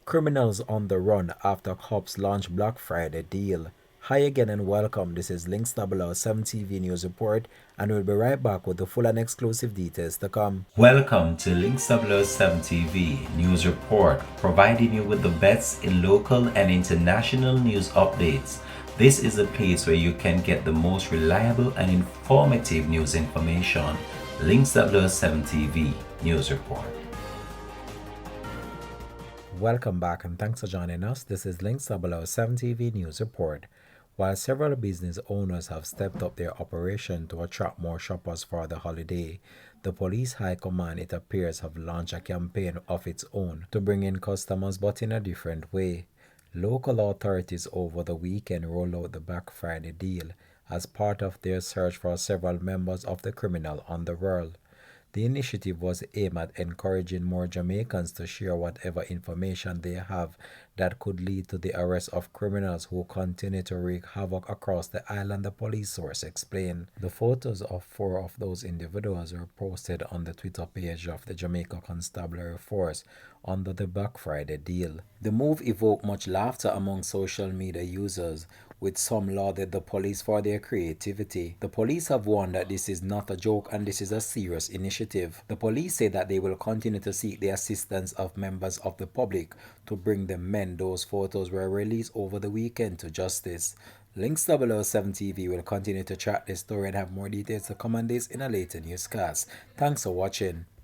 Criminals on the run after cops launch Black Friday deal. Hi again and welcome. This is Links 007 TV News Report, and we'll be right back with the full and exclusive details to come. Welcome to Links 007 TV News Report, providing you with the best in local and international news updates. This is a place where you can get the most reliable and informative news information. Links 007 TV News Report. Welcome back and thanks for joining us. This is Links 007 TV News Report. While several business owners have stepped up their operation to attract more shoppers for the holiday, the Police High Command, it appears, have launched a campaign of its own to bring in customers, but in a different way. Local authorities over the weekend rolled out the Black Friday deal as part of their search for several members of the criminal underworld. The initiative was aimed at encouraging more Jamaicans to share whatever information they have that could lead to the arrest of criminals who continue to wreak havoc across the island, the police source explained. The photos of 4 of those individuals were posted on the Twitter page of the Jamaica Constabulary Force under the Black Friday deal. The move evoked much laughter among social media users, with some lauded the police for their creativity. The police have warned that this is not a joke and this is a serious initiative. The police say that they will continue to seek the assistance of members of the public to bring the men those photos were released over the weekend to justice. Links 007 TV will continue to track this story and have more details to come on this in a later newscast. Thanks for watching.